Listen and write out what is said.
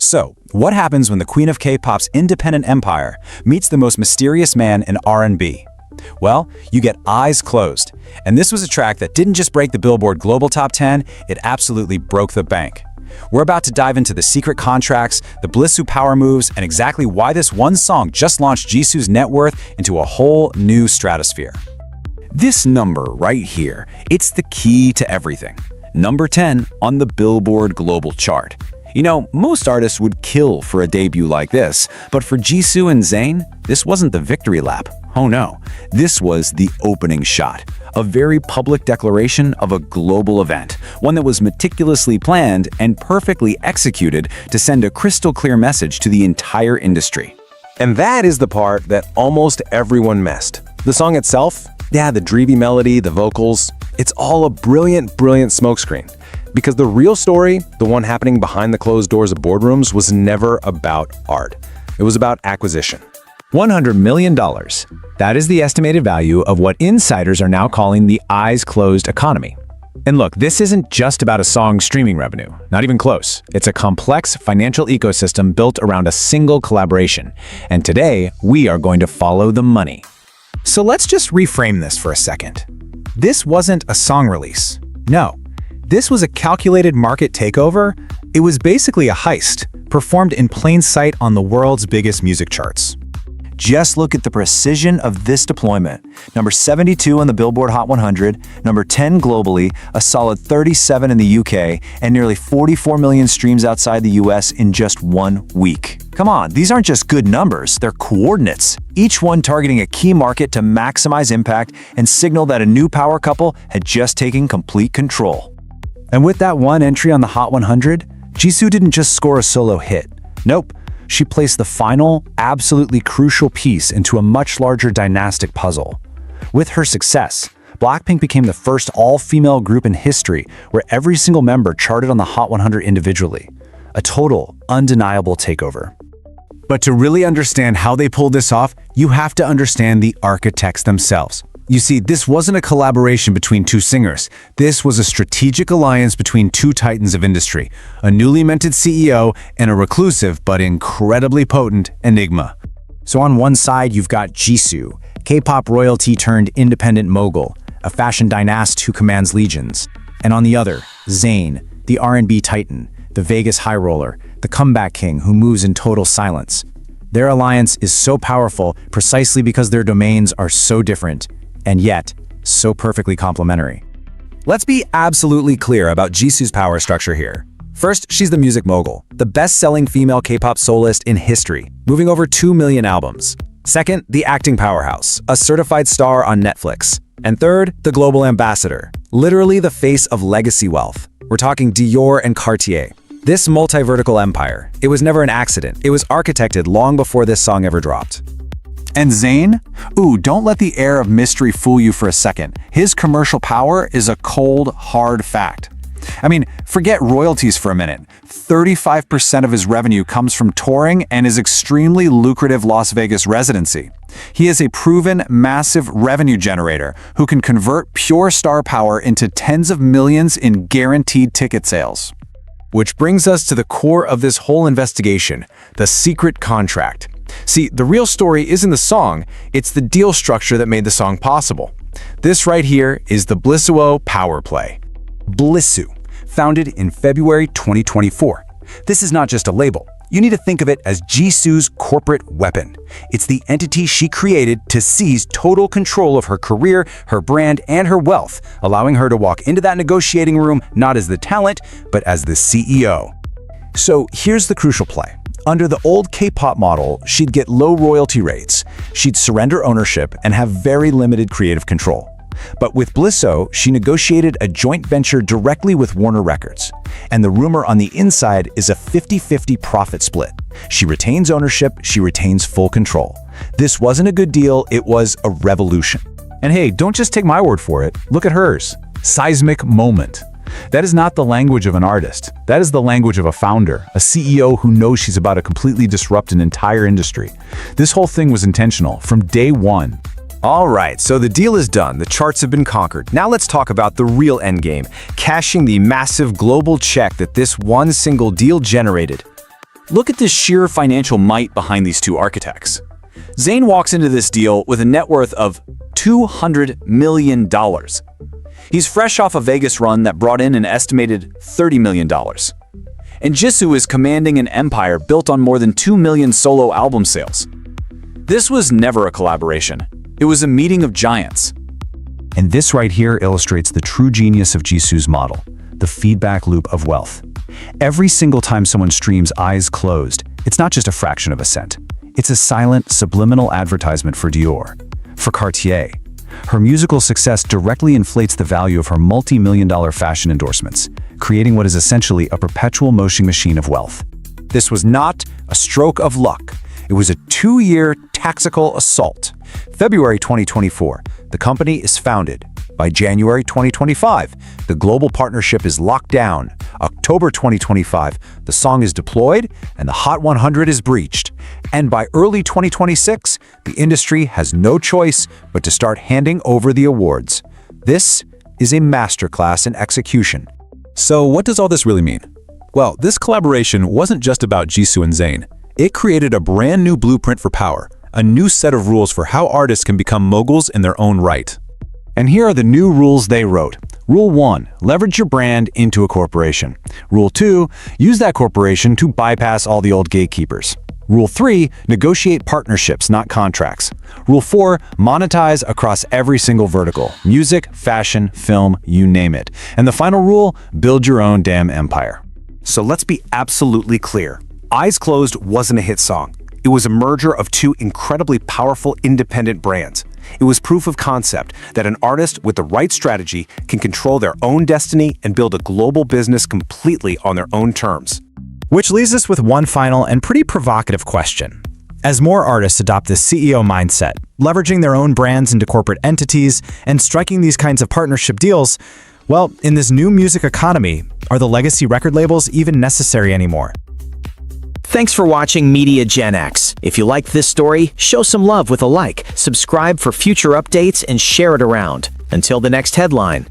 So, what happens when the queen of K-pop's independent empire meets the most mysterious man in R&B? Well, you get Eyes Closed. And this was a track that didn't just break the Billboard Global Top 10, it absolutely broke the bank. We're about to dive into the secret contracts, the BLISSOO power moves, and exactly why this one song just launched Jisoo's net worth into a whole new stratosphere. This number right here, it's the key to everything. Number 10 on the Billboard Global Chart. You know, most artists would kill for a debut like this, but for Jisoo and Zayn, this wasn't the victory lap. Oh no, this was the opening shot. A very public declaration of a global event, one that was meticulously planned and perfectly executed to send a crystal clear message to the entire industry. And that is the part that almost everyone missed. The song itself, yeah, the dreamy melody, the vocals, it's all a brilliant smokescreen. Because the real story, the one happening behind the closed doors of boardrooms, was never about art. It was about acquisition. $100 million. That is the estimated value of what insiders are now calling the eyes closed economy. And look, this isn't just about a song's streaming revenue. Not even close. It's a complex financial ecosystem built around a single collaboration. And today, we are going to follow the money. So let's just reframe this for a second. This wasn't a song release. No. This was a calculated market takeover. It was basically a heist, performed in plain sight on the world's biggest music charts. Just look at the precision of this deployment. Number 72 on the Billboard Hot 100, number 10 globally, a solid 37 in the UK, and nearly 44 million streams outside the US in just 1 week. Come on, these aren't just good numbers, they're coordinates, each one targeting a key market to maximize impact and signal that a new power couple had just taken complete control. And with that one entry on the Hot 100, Jisoo didn't just score a solo hit. Nope, she placed the final, absolutely crucial piece into a much larger dynastic puzzle. With her success, Blackpink became the first all-female group in history where every single member charted on the Hot 100 individually. A total, undeniable takeover. But to really understand how they pulled this off, you have to understand the architects themselves. You see, this wasn't a collaboration between two singers. This was a strategic alliance between two titans of industry, a newly minted CEO and a reclusive but incredibly potent enigma. So on one side, you've got Jisoo, K-pop royalty turned independent mogul, a fashion dynast who commands legions. And on the other, Zayn, the R&B titan, the Vegas high roller, the comeback king who moves in total silence. Their alliance is so powerful precisely because their domains are so different, and yet, so perfectly complementary. Let's be absolutely clear about Jisoo's power structure here. First, she's the music mogul, the best-selling female K-pop soloist in history, moving over 2 million albums. Second, the acting powerhouse, a certified star on Netflix. And third, the global ambassador, literally the face of legacy wealth. We're talking Dior and Cartier. This multi-vertical empire, it was never an accident. It was architected long before this song ever dropped. And Zayn? Ooh, don't let the air of mystery fool you for a second. His commercial power is a cold, hard fact. I mean, forget royalties for a minute. 35% of his revenue comes from touring and his extremely lucrative Las Vegas residency. He is a proven, massive revenue generator who can convert pure star power into tens of millions in guaranteed ticket sales. Which brings us to the core of this whole investigation, the secret contract. See, the real story isn't the song, it's the deal structure that made the song possible. This right here is the BLISSOO power play. BLISSOO, founded in February 2024. This is not just a label. You need to think of it as Jisoo's corporate weapon. It's the entity she created to seize total control of her career, her brand, and her wealth, allowing her to walk into that negotiating room not as the talent, but as the CEO. So here's the crucial play. Under the old K-pop model, she'd get low royalty rates, she'd surrender ownership, and have very limited creative control. But with BLISSOO, she negotiated a joint venture directly with Warner Records. And the rumor on the inside is a 50-50 profit split. She retains ownership, she retains full control. This wasn't a good deal, it was a revolution. And hey, don't just take my word for it, look at hers. Seismic moment. That is not the language of an artist. That is the language of a founder, a CEO who knows she's about to completely disrupt an entire industry. This whole thing was intentional from day one. All right, so the deal is done. The charts have been conquered. Now let's talk about the real endgame, cashing the massive global check that this one single deal generated. Look at the sheer financial might behind these two architects. Zayn walks into this deal with a net worth of $200 million. He's fresh off a Vegas run that brought in an estimated $30 million. And Jisoo is commanding an empire built on more than 2 million solo album sales. This was never a collaboration. It was a meeting of giants. And this right here illustrates the true genius of Jisoo's model, the feedback loop of wealth. Every single time someone streams Eyes Closed, it's not just a fraction of a cent. It's a silent, subliminal advertisement for Dior, for Cartier. Her musical success directly inflates the value of her multi-million-dollar fashion endorsements, creating what is essentially a perpetual motion machine of wealth. This was not a stroke of luck. It was a 2-year tactical assault. February 2024, the company is founded. By January 2025, the global partnership is locked down. October 2025, the song is deployed and the Hot 100 is breached. And by early 2026, the industry has no choice but to start handing over the awards. This is a masterclass in execution. So what does all this really mean? Well, this collaboration wasn't just about Jisoo and Zayn. It created a brand new blueprint for power, a new set of rules for how artists can become moguls in their own right. And here are the new rules they wrote. Rule 1, leverage your brand into a corporation. Rule 2, use that corporation to bypass all the old gatekeepers. Rule 3, negotiate partnerships, not contracts. Rule 4, monetize across every single vertical. Music, fashion, film, you name it. And the final rule, build your own damn empire. So let's be absolutely clear. Eyes Closed wasn't a hit song. It was a merger of two incredibly powerful independent brands. It was proof of concept that an artist with the right strategy can control their own destiny and build a global business completely on their own terms. Which leaves us with one final and pretty provocative question. As more artists adopt this CEO mindset, leveraging their own brands into corporate entities and striking these kinds of partnership deals, well, in this new music economy, are the legacy record labels even necessary anymore? Thanks for watching Media GenX. If you liked this story, show some love with a like, subscribe for future updates, and share it around. Until the next headline.